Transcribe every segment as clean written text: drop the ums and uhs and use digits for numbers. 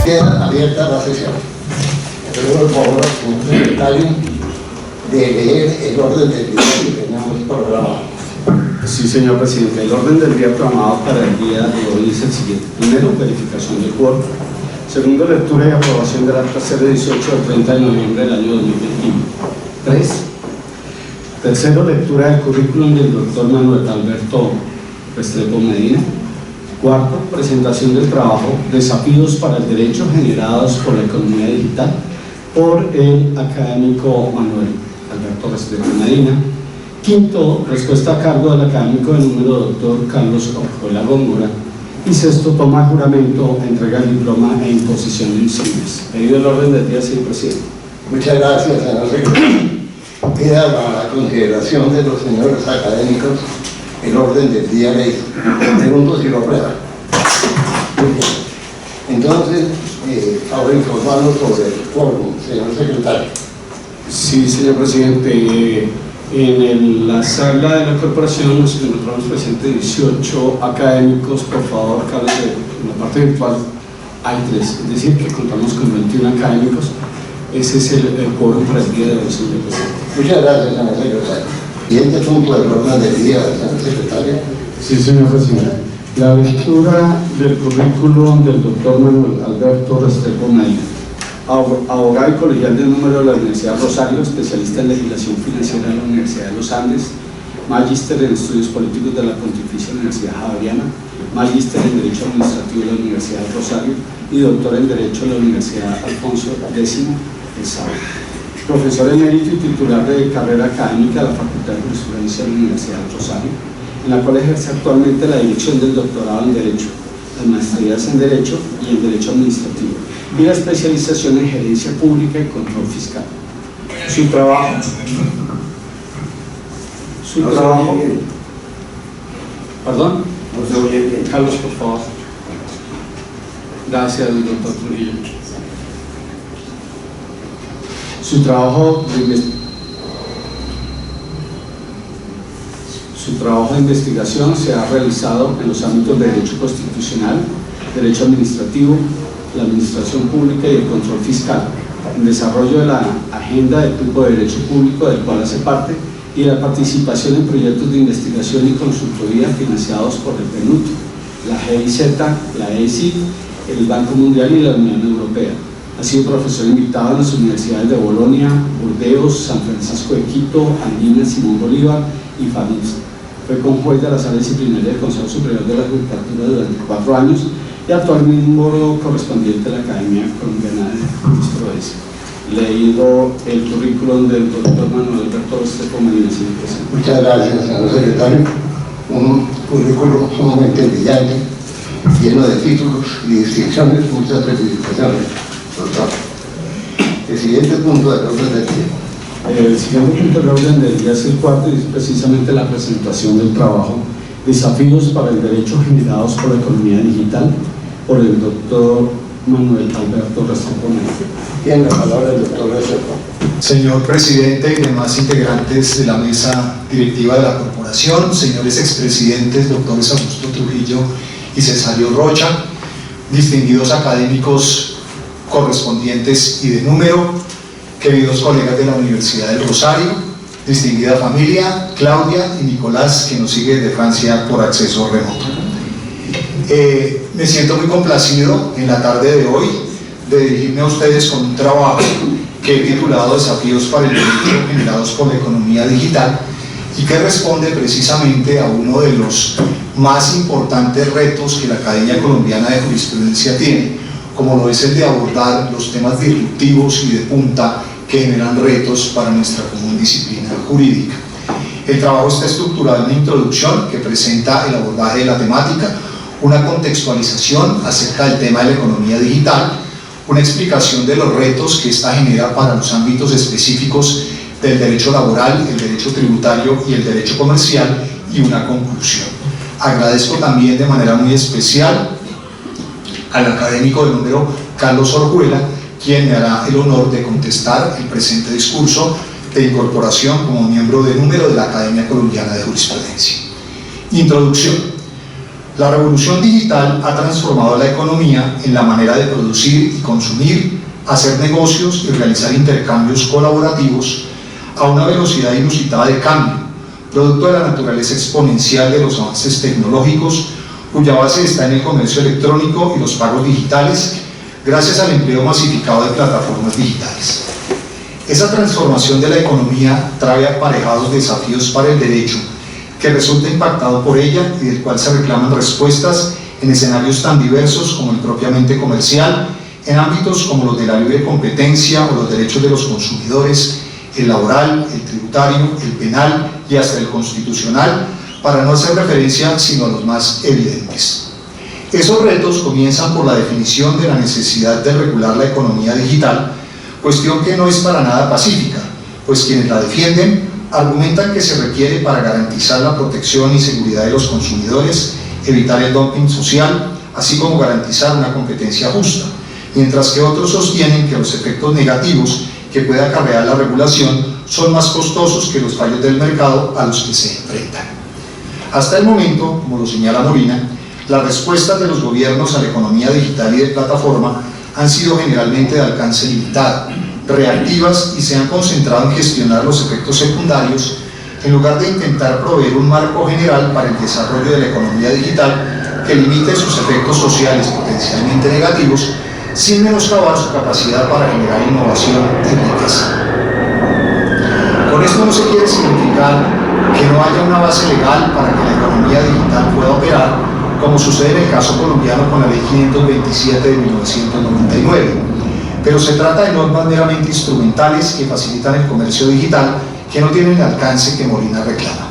Queda abierta la sesión. Ruego por favor al señor secretario de leer el orden del día que tenemos programado. Sí, señor presidente. El orden del día programado para el día de hoy es el siguiente. Primero, verificación del quórum. Segundo, lectura y aprobación del acta 018 del 30 de noviembre del año 2021. 3. Tercero, lectura del currículum del doctor Manuel Alberto Restrepo Medina. Cuarto, presentación del trabajo Desafíos para el Derecho generados por la economía digital por el académico Manuel Alberto Restrepo Medina. Quinto, respuesta a cargo del académico de número doctor Carlos Orjuela Góngora. Y sexto, toma de juramento, entrega el diploma e imposición de insignias. Pedido el orden del día, señor presidente. Muchas gracias, señor secretario. Queda para la consideración de los señores académicos el orden del día ley. Pregunto si lo aprueban. Muy bien. Entonces, ahora informarnos sobre el quórum, señor secretario. Sí, señor presidente. En la sala de la corporación nos encontramos presentes 18 académicos. Por favor, Carlos, en la parte virtual hay 3, es decir, que contamos con 21 académicos. Ese es el quórum para el día de hoy, señor presidente. Muchas gracias, señor secretario. Siguiente punto del orden del día, señor secretario. Sí, señor presidente. La lectura del currículum del doctor Manuel Alberto Restrepo Medina, abogado y colegial de número de la Universidad Rosario, especialista en legislación financiera de la Universidad de los Andes, magíster en estudios políticos de la Pontificia Universidad Javeriana, magíster en Derecho Administrativo de la Universidad de Rosario y doctor en Derecho de la Universidad Alfonso X de Sábado. Profesor emérito y titular de carrera académica de la Facultad de Jurisprudencia de la Universidad de Rosario, en la cual ejerce actualmente la dirección del doctorado en Derecho, las maestrías en Derecho y en Derecho Administrativo, y la especialización en Gerencia Pública y Control Fiscal. Su trabajo. ¿Perdón? No se oye bien. Carlos, por favor. Gracias, doctor Trujillo. Su trabajo de investigación se ha realizado en los ámbitos de Derecho Constitucional, Derecho Administrativo, la Administración Pública y el Control Fiscal, en desarrollo de la agenda del Grupo de Derecho Público del cual hace parte y la participación en proyectos de investigación y consultoría financiados por el PNUD, la GIZ, la ESI, el Banco Mundial y la Unión Europea. Ha sido profesor invitado en las universidades de Bolonia, Burdeos, San Francisco de Quito, Andina, Simón Bolívar y FAMIS. Fue conjuez de la Sala Disciplinaria del Consejo Superior de la Judicatura durante 4 años y actual miembro correspondiente de la Academia Colombiana de Jurisprudencia. Leído el currículum del doctor Manuel Alberto Restrepo Medina. Muchas gracias, señor secretario. Un currículum sumamente brillante, lleno de títulos y distinciones, muchas felicitaciones, doctor. El siguiente punto del orden del día. El siguiente punto del orden del día es el cuarto y es precisamente la presentación del trabajo Desafíos para el Derecho generados por la economía digital por el doctor Manuel Alberto Restrepo Medina. Tiene la palabra el doctor Restrepo. Señor presidente y demás integrantes de la mesa directiva de la corporación, señores expresidentes, doctores Augusto Trujillo y Cesario Rocha, distinguidos académicos correspondientes y de número, queridos colegas de la Universidad del Rosario, distinguida familia, Claudia y Nicolás, que nos sigue de Francia por acceso remoto. Me siento muy complacido en la tarde de hoy de dirigirme a ustedes con un trabajo que he titulado Desafíos para el Derecho generados por la economía digital y que responde precisamente a uno de los más importantes retos que la Academia Colombiana de Jurisprudencia tiene, como lo es el de abordar los temas disruptivos y de punta que generan retos para nuestra común disciplina jurídica. El trabajo está estructurado en una introducción que presenta el abordaje de la temática, una contextualización acerca del tema de la economía digital, una explicación de los retos que esta genera para los ámbitos específicos del derecho laboral, el derecho tributario y el derecho comercial, y una conclusión. Agradezco también de manera muy especial al académico de número Carlos Orjuela, quien me hará el honor de contestar el presente discurso de incorporación como miembro de número de la Academia Colombiana de Jurisprudencia. Introducción. La revolución digital ha transformado la economía en la manera de producir y consumir, hacer negocios y realizar intercambios colaborativos a una velocidad inusitada de cambio, producto de la naturaleza exponencial de los avances tecnológicos, cuya base está en el comercio electrónico y los pagos digitales, gracias al empleo masificado de plataformas digitales. Esa transformación de la economía trae aparejados desafíos para el derecho, que resulta impactado por ella y del cual se reclaman respuestas en escenarios tan diversos como el propiamente comercial, en ámbitos como los de la libre competencia o los derechos de los consumidores, el laboral, el tributario, el penal y hasta el constitucional, para no hacer referencia sino a los más evidentes. Esos retos comienzan por la definición de la necesidad de regular la economía digital, cuestión que no es para nada pacífica, pues quienes la defienden argumentan que se requiere para garantizar la protección y seguridad de los consumidores, evitar el dumping social, así como garantizar una competencia justa, mientras que otros sostienen que los efectos negativos que puede acarrear la regulación son más costosos que los fallos del mercado a los que se enfrentan. Hasta el momento, como lo señala Molina, las respuestas de los gobiernos a la economía digital y de plataforma han sido generalmente de alcance limitado, reactivas y se han concentrado en gestionar los efectos secundarios en lugar de intentar proveer un marco general para el desarrollo de la economía digital que limite sus efectos sociales potencialmente negativos sin menoscabar su capacidad para generar innovación y riqueza. Con esto no se quiere significar que no haya una base legal para que la economía digital pueda operar, como sucede en el caso colombiano con la Ley 527 de 1999, pero se trata de normas meramente instrumentales que facilitan el comercio digital que no tienen el alcance que Molina reclama.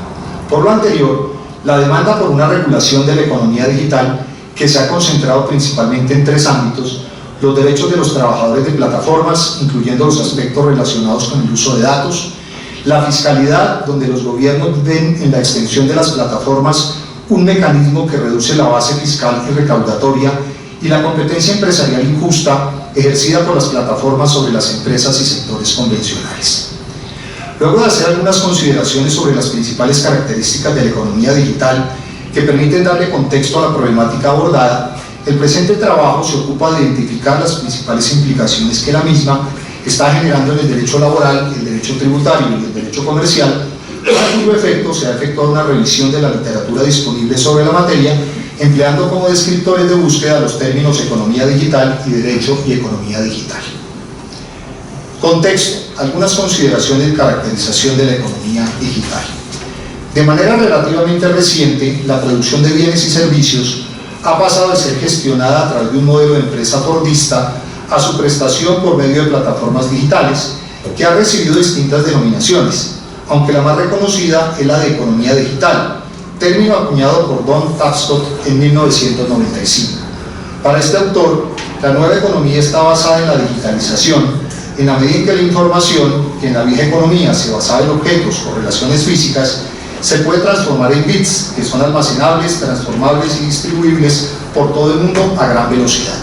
Por lo anterior, la demanda por una regulación de la economía digital que se ha concentrado principalmente en tres ámbitos: los derechos de los trabajadores de plataformas, incluyendo los aspectos relacionados con el uso de datos; la fiscalidad, donde los gobiernos ven en la extensión de las plataformas un mecanismo que reduce la base fiscal y recaudatoria; y la competencia empresarial injusta ejercida por las plataformas sobre las empresas y sectores convencionales. Luego de hacer algunas consideraciones sobre las principales características de la economía digital que permiten darle contexto a la problemática abordada, el presente trabajo se ocupa de identificar las principales implicaciones que la misma está generando en el derecho laboral, el derecho tributario y el derecho comercial, para cuyo efecto se ha efectuado una revisión de la literatura disponible sobre la materia, empleando como descriptores de búsqueda los términos economía digital y derecho y economía digital. Contexto: algunas consideraciones de caracterización de la economía digital. De manera relativamente reciente, la producción de bienes y servicios ha pasado de ser gestionada a través de un modelo de empresa fordista a su prestación por medio de plataformas digitales, que ha recibido distintas denominaciones, aunque la más reconocida es la de economía digital, término acuñado por Don Tapscott en 1995. Para este autor, la nueva economía está basada en la digitalización, en la medida en que la información, que en la vieja economía se basaba en objetos o relaciones físicas, se puede transformar en bits, que son almacenables, transformables y distribuibles por todo el mundo a gran velocidad.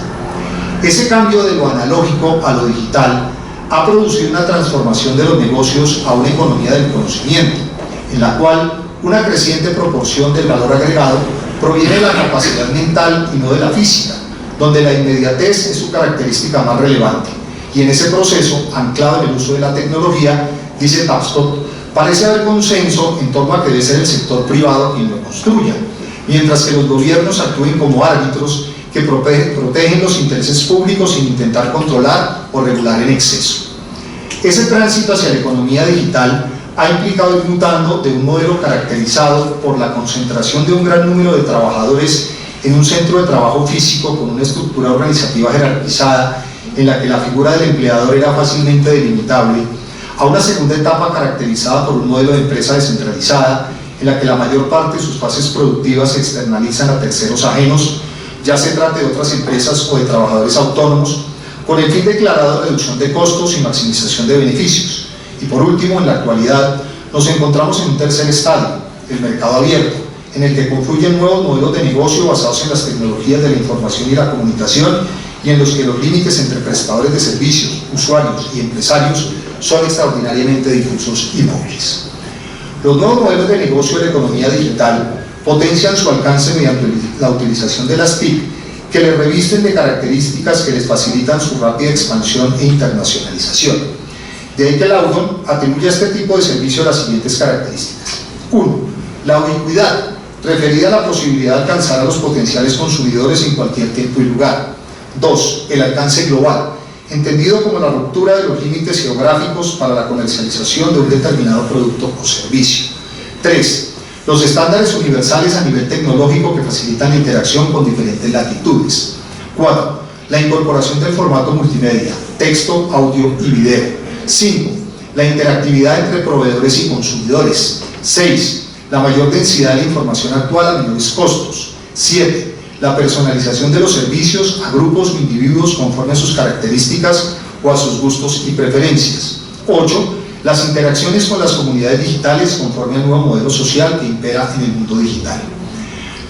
Ese cambio de lo analógico a lo digital ha producido una transformación de los negocios a una economía del conocimiento, en la cual una creciente proporción del valor agregado proviene de la capacidad mental y no de la física, donde la inmediatez es su característica más relevante. Y en ese proceso, anclado en el uso de la tecnología, dice Tapscott, parece haber consenso en torno a que debe ser el sector privado quien lo construya, mientras que los gobiernos actúen como árbitros que protegen los intereses públicos sin intentar controlar o regular en exceso. Ese tránsito hacia la economía digital ha implicado ir mutando de un modelo caracterizado por la concentración de un gran número de trabajadores en un centro de trabajo físico con una estructura organizativa jerarquizada en la que la figura del empleador era fácilmente delimitable, a una segunda etapa caracterizada por un modelo de empresa descentralizada en la que la mayor parte de sus fases productivas se externalizan a terceros ajenos, ya se trate de otras empresas o de trabajadores autónomos, con el fin declarado de reducción de costos y maximización de beneficios. Y por último, en la actualidad, nos encontramos en un tercer estadio, el mercado abierto, en el que confluyen nuevos modelos de negocio basados en las tecnologías de la información y la comunicación, y en los que los límites entre prestadores de servicios, usuarios y empresarios son extraordinariamente difusos y móviles. Los nuevos modelos de negocio de la economía digital potencian su alcance mediante la utilización de las TIC, que les revisten de características que les facilitan su rápida expansión e internacionalización. De ahí que el Audon atribuye a este tipo de servicio las siguientes características. 1. La ubicuidad, referida a la posibilidad de alcanzar a los potenciales consumidores en cualquier tiempo y lugar. 2. El alcance global, entendido como la ruptura de los límites geográficos para la comercialización de un determinado producto o servicio. 3. Los estándares universales a nivel tecnológico que facilitan la interacción con diferentes latitudes. 4. La incorporación del formato multimedia, texto, audio y video. 5. La interactividad entre proveedores y consumidores. 6. La mayor densidad de la información actual a menores costos. 7. La personalización de los servicios a grupos o individuos conforme a sus características o a sus gustos y preferencias. 8. Las interacciones con las comunidades digitales conforme al nuevo modelo social que impera en el mundo digital.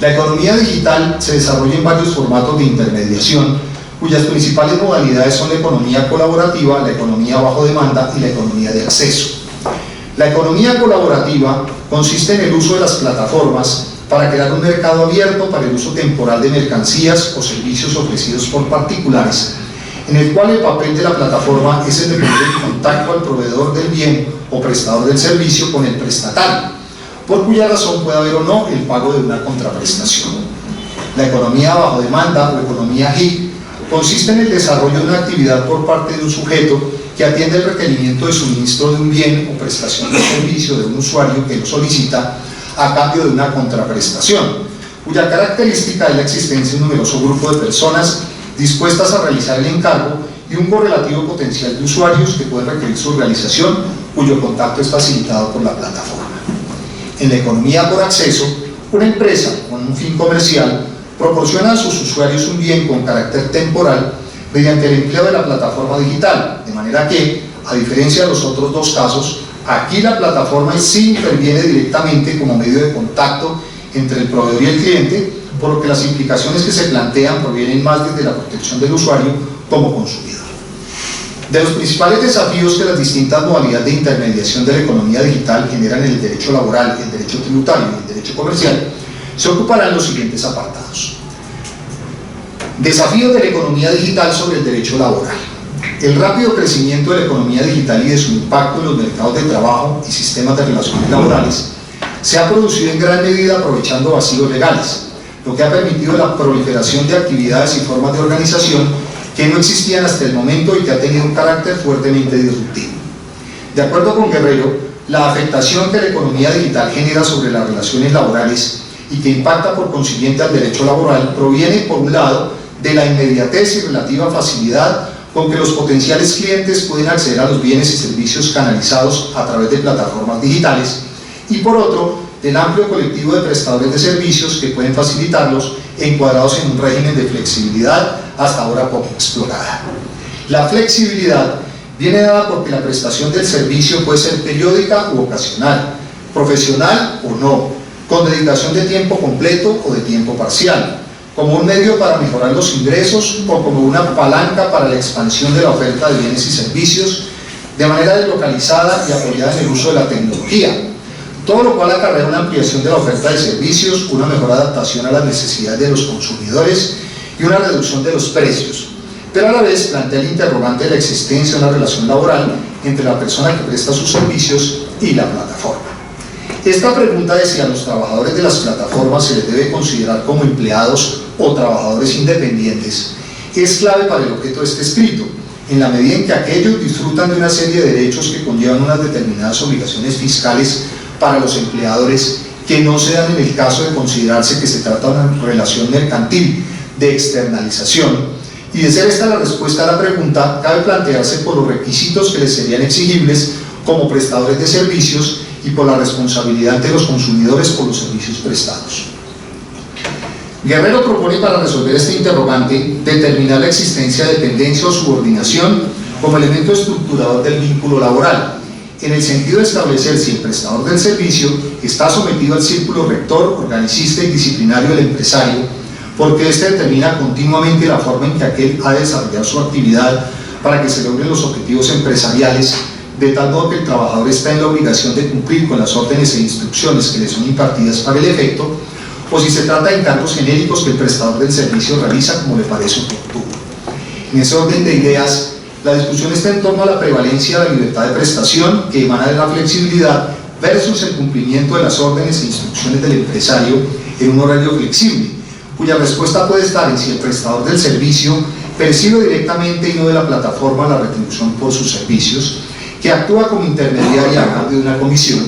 La economía digital se desarrolla en varios formatos de intermediación, cuyas principales modalidades son la economía colaborativa, la economía bajo demanda y la economía de acceso. La economía colaborativa consiste en el uso de las plataformas para crear un mercado abierto para el uso temporal de mercancías o servicios ofrecidos por particulares, en el cual el papel de la plataforma es el de poner en contacto al proveedor del bien o prestador del servicio con el prestatario, por cuya razón puede haber o no el pago de una contraprestación. La economía bajo demanda o economía HIC consiste en el desarrollo de una actividad por parte de un sujeto que atiende el requerimiento de suministro de un bien o prestación de servicio de un usuario que lo solicita a cambio de una contraprestación, cuya característica es la existencia de un numeroso grupo de personas dispuestas a realizar el encargo y un correlativo potencial de usuarios que pueden requerir su realización, cuyo contacto es facilitado por la plataforma. En la economía por acceso, una empresa con un fin comercial proporciona a sus usuarios un bien con carácter temporal mediante el empleo de la plataforma digital, de manera que, a diferencia de los otros dos casos, aquí la plataforma sí interviene directamente como medio de contacto entre el proveedor y el cliente, por lo que las implicaciones que se plantean provienen más desde la protección del usuario como consumidor. De los principales desafíos que las distintas modalidades de intermediación de la economía digital generan en el derecho laboral, el derecho tributario y el derecho comercial, se ocuparán los siguientes apartados. Desafíos de la economía digital sobre el derecho laboral. El rápido crecimiento de la economía digital y de su impacto en los mercados de trabajo y sistemas de relaciones laborales se ha producido en gran medida aprovechando vacíos legales, lo que ha permitido la proliferación de actividades y formas de organización que no existían hasta el momento y que ha tenido un carácter fuertemente disruptivo. De acuerdo con Guerrero, la afectación que la economía digital genera sobre las relaciones laborales y que impacta por consiguiente al derecho laboral proviene, por un lado, de la inmediatez y relativa facilidad con que los potenciales clientes pueden acceder a los bienes y servicios canalizados a través de plataformas digitales, y por otro, del amplio colectivo de prestadores de servicios que pueden facilitarlos, encuadrados en un régimen de flexibilidad hasta ahora poco explorada. La flexibilidad viene dada porque la prestación del servicio puede ser periódica u ocasional, profesional o no, con dedicación de tiempo completo o de tiempo parcial, como un medio para mejorar los ingresos o como una palanca para la expansión de la oferta de bienes y servicios de manera deslocalizada y apoyada en el uso de la tecnología, todo lo cual acarrea una ampliación de la oferta de servicios, una mejor adaptación a las necesidades de los consumidores y una reducción de los precios, pero a la vez plantea el interrogante de la existencia de una relación laboral entre la persona que presta sus servicios y la plataforma. Esta pregunta de si a los trabajadores de las plataformas se les debe considerar como empleados o trabajadores independientes es clave para el objeto de este escrito, en la medida en que aquellos disfrutan de una serie de derechos que conllevan unas determinadas obligaciones fiscales para los empleadores que no se dan en el caso de considerarse que se trata de una relación mercantil de externalización, y de ser esta la respuesta a la pregunta, cabe plantearse por los requisitos que les serían exigibles como prestadores de servicios y por la responsabilidad ante los consumidores por los servicios prestados. Guerrero propone para resolver este interrogante determinar la existencia de dependencia o subordinación como elemento estructurador del vínculo laboral, en el sentido de establecer si el prestador del servicio está sometido al círculo rector, organicista y disciplinario del empresario, porque éste determina continuamente la forma en que aquel ha de desarrollar su actividad para que se logren los objetivos empresariales, de tal modo que el trabajador está en la obligación de cumplir con las órdenes e instrucciones que le son impartidas para el efecto, o si se trata de encargos genéricos que el prestador del servicio realiza como le parece oportuno. En ese orden de ideas, la discusión está en torno a la prevalencia de la libertad de prestación que emana de la flexibilidad versus el cumplimiento de las órdenes e instrucciones del empresario en un horario flexible, cuya respuesta puede estar en si el prestador del servicio percibe directamente y no de la plataforma la retribución por sus servicios, que actúa como intermediaria a cambio de una comisión,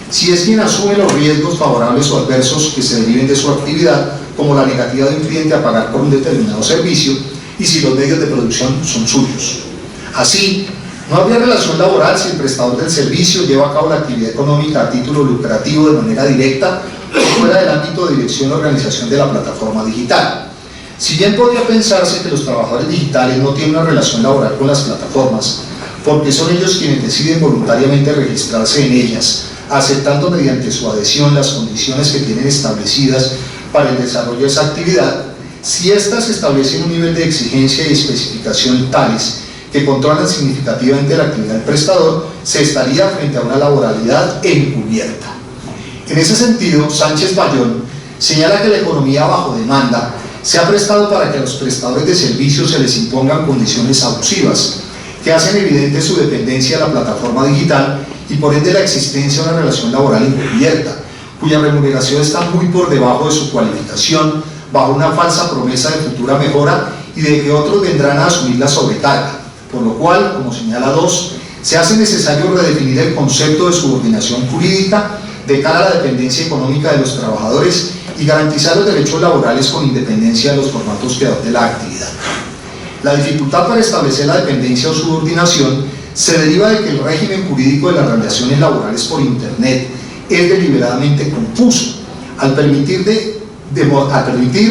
si es quien asume los riesgos favorables o adversos que se deriven de su actividad, como la negativa de un cliente a pagar por un determinado servicio, y si los medios de producción son suyos. Así, no habría relación laboral si el prestador del servicio lleva a cabo la actividad económica a título lucrativo de manera directa o fuera del ámbito de dirección y organización de la plataforma digital. Si bien podría pensarse que los trabajadores digitales no tienen una relación laboral con las plataformas, porque son ellos quienes deciden voluntariamente registrarse en ellas, aceptando mediante su adhesión las condiciones que tienen establecidas para el desarrollo de esa actividad, si éstas establecen un nivel de exigencia y especificación tales que controlan significativamente la actividad del prestador, se estaría frente a una laboralidad encubierta. En ese sentido, Sánchez Bayón señala que la economía bajo demanda se ha prestado para que a los prestadores de servicios se les impongan condiciones abusivas, que hacen evidente su dependencia de la plataforma digital y por ende la existencia de una relación laboral encubierta, cuya remuneración está muy por debajo de su cualificación, bajo una falsa promesa de futura mejora y de que otros vendrán a asumir la sobrecarga, por lo cual, como señala 2, se hace necesario redefinir el concepto de subordinación jurídica de cara a la dependencia económica de los trabajadores y garantizar los derechos laborales con independencia de los formatos que adopte la actividad. La dificultad para establecer la dependencia o subordinación se deriva de que el régimen jurídico de las relaciones laborales por Internet es deliberadamente confuso, al permitir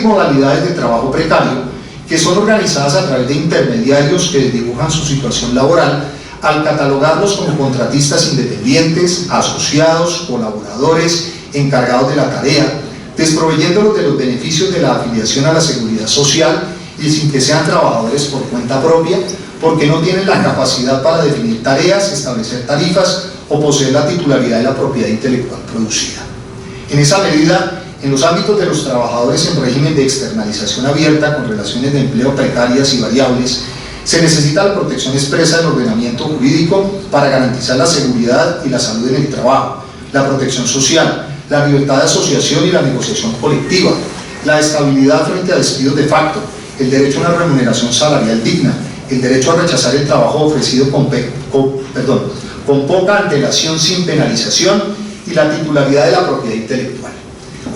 modalidades de trabajo precario que son organizadas a través de intermediarios que dibujan su situación laboral, al catalogarlos como contratistas independientes, asociados, colaboradores, encargados de la tarea, desproveyéndolos de los beneficios de la afiliación a la seguridad social y sin que sean trabajadores por cuenta propia, porque no tienen la capacidad para definir tareas, establecer tarifas o poseer la titularidad de la propiedad intelectual producida. En esa medida, en los ámbitos de los trabajadores en régimen de externalización abierta con relaciones de empleo precarias y variables, se necesita la protección expresa del ordenamiento jurídico para garantizar la seguridad y la salud en el trabajo, la protección social, la libertad de asociación y la negociación colectiva, la estabilidad frente a despidos de facto, el derecho a una remuneración salarial digna, el derecho a rechazar el trabajo ofrecido con poca antelación sin penalización y la titularidad de la propiedad intelectual.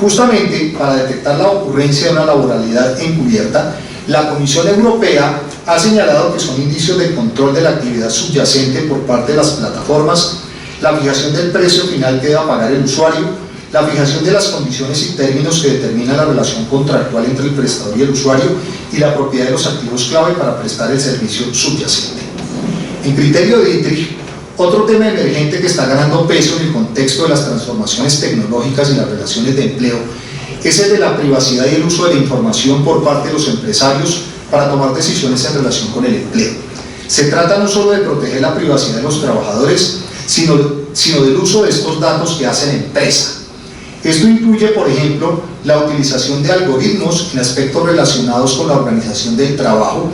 Justamente para detectar la ocurrencia de una laboralidad encubierta, la Comisión Europea ha señalado que son indicios de control de la actividad subyacente por parte de las plataformas, la fijación del precio final que debe pagar el usuario, la fijación de las condiciones y términos que determinan la relación contractual entre el prestador y el usuario y la propiedad de los activos clave para prestar el servicio subyacente. En criterio de Dietrich, otro tema emergente que está ganando peso en el contexto de las transformaciones tecnológicas y las relaciones de empleo es el de la privacidad y el uso de la información por parte de los empresarios para tomar decisiones en relación con el empleo. Se trata no solo de proteger la privacidad de los trabajadores, sino del uso de estos datos que hacen empresa. Esto incluye, por ejemplo, la utilización de algoritmos en aspectos relacionados con la organización del trabajo,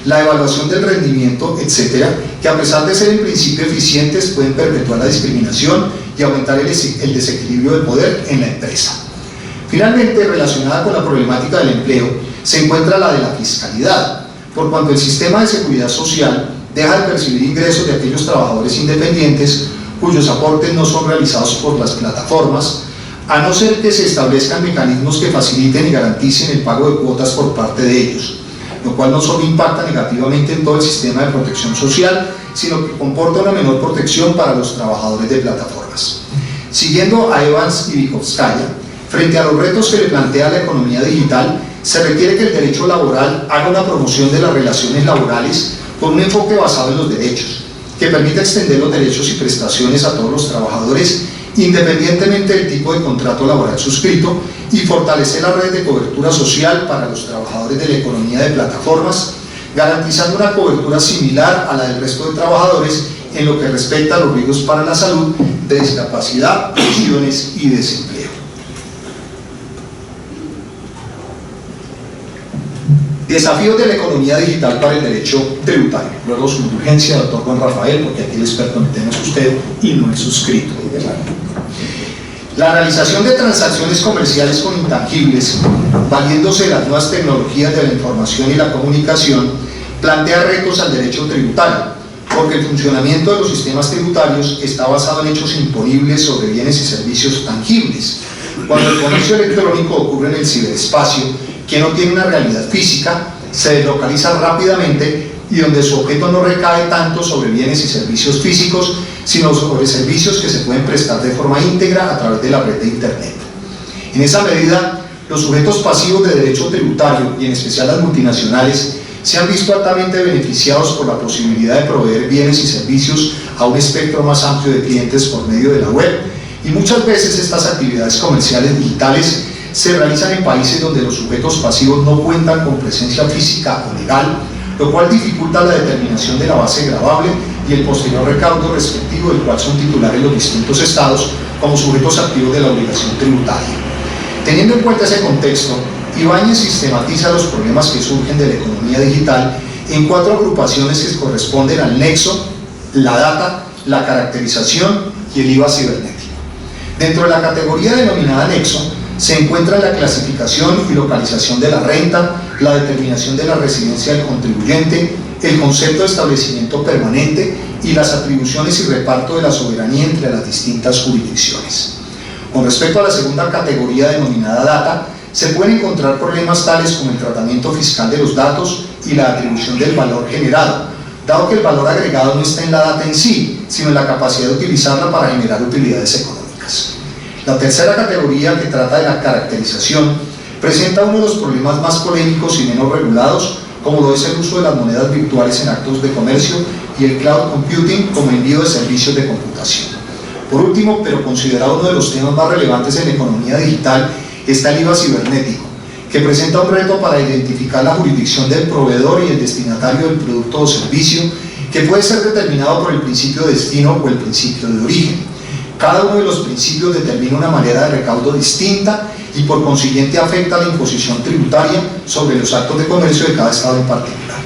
la evaluación del rendimiento, etcétera, que a pesar de ser en principio eficientes pueden perpetuar la discriminación y aumentar el desequilibrio de poder en la empresa. Finalmente, relacionada con la problemática del empleo, se encuentra la de la fiscalidad, por cuanto el sistema de seguridad social deja de percibir ingresos de aquellos trabajadores independientes cuyos aportes no son realizados por las plataformas, a no ser que se establezcan mecanismos que faciliten y garanticen el pago de cuotas por parte de ellos, lo cual no solo impacta negativamente en todo el sistema de protección social, sino que comporta una menor protección para los trabajadores de plataformas. Siguiendo a Evans y Vygotsky, frente a los retos que le plantea la economía digital, se requiere que el derecho laboral haga una promoción de las relaciones laborales con un enfoque basado en los derechos, que permita extender los derechos y prestaciones a todos los trabajadores, independientemente del tipo de contrato laboral suscrito, y fortalecer la red de cobertura social para los trabajadores de la economía de plataformas, garantizando una cobertura similar a la del resto de trabajadores en lo que respecta a los riesgos para la salud, de discapacidad, pensiones y desempleo. Desafíos de la economía digital para el derecho tributario. Luego su urgencia, doctor Juan Rafael, porque aquí el experto en el tema es usted y no es suscrito. La realización de transacciones comerciales con intangibles, valiéndose de las nuevas tecnologías de la información y la comunicación, plantea retos al derecho tributario, porque el funcionamiento de los sistemas tributarios está basado en hechos imponibles sobre bienes y servicios tangibles. Cuando el comercio electrónico ocurre en el ciberespacio, que no tiene una realidad física, se deslocaliza rápidamente y donde su objeto no recae tanto sobre bienes y servicios físicos, sino sobre servicios que se pueden prestar de forma íntegra a través de la red de Internet. En esa medida, los sujetos pasivos de derecho tributario, y en especial las multinacionales, se han visto altamente beneficiados por la posibilidad de proveer bienes y servicios a un espectro más amplio de clientes por medio de la web, y muchas veces estas actividades comerciales digitales se realizan en países donde los sujetos pasivos no cuentan con presencia física o legal, lo cual dificulta la determinación de la base gravable y el posterior recaudo respectivo del cual son titulares los distintos estados como sujetos activos de la obligación tributaria. Teniendo en cuenta ese contexto, Ibáñez sistematiza los problemas que surgen de la economía digital en 4 agrupaciones que corresponden al nexo, la data, la caracterización y el IVA cibernético. Dentro de la categoría denominada nexo, se encuentra la clasificación y localización de la renta, la determinación de la residencia del contribuyente, el concepto de establecimiento permanente y las atribuciones y reparto de la soberanía entre las distintas jurisdicciones. Con respecto a la segunda categoría denominada data, se pueden encontrar problemas tales como el tratamiento fiscal de los datos y la atribución del valor generado, dado que el valor agregado no está en la data en sí, sino en la capacidad de utilizarla para generar utilidades económicas. La tercera categoría, que trata de la caracterización, presenta uno de los problemas más polémicos y menos regulados, como lo es el uso de las monedas virtuales en actos de comercio y el cloud computing como envío de servicios de computación. Por último, pero considerado uno de los temas más relevantes en la economía digital, está el IVA cibernético, que presenta un reto para identificar la jurisdicción del proveedor y el destinatario del producto o servicio, que puede ser determinado por el principio de destino o el principio de origen. Cada uno de los principios determina una manera de recaudo distinta y por consiguiente afecta a la imposición tributaria sobre los actos de comercio de cada estado en particular.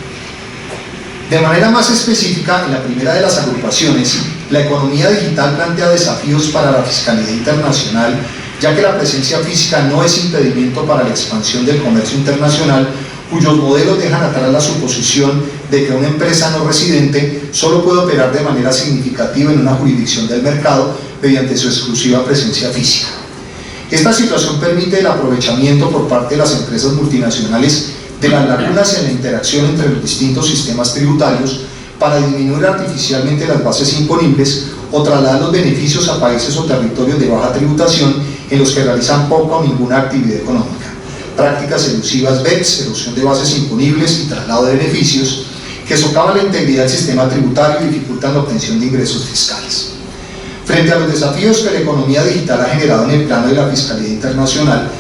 De manera más específica, en la primera de las agrupaciones, la economía digital plantea desafíos para la fiscalidad internacional, ya que la presencia física no es impedimento para la expansión del comercio internacional, cuyos modelos dejan atrás la suposición de que una empresa no residente solo puede operar de manera significativa en una jurisdicción del mercado mediante su exclusiva presencia física. Esta situación permite el aprovechamiento por parte de las empresas multinacionales de las lagunas en la interacción entre los distintos sistemas tributarios para disminuir artificialmente las bases imponibles o trasladar los beneficios a países o territorios de baja tributación en los que realizan poca o ninguna actividad económica. Prácticas elusivas BEPS, erosión de bases imponibles y traslado de beneficios, que socavan la integridad del sistema tributario y dificultan la obtención de ingresos fiscales. Frente a los desafíos que la economía digital ha generado en el plano de la fiscalidad internacional,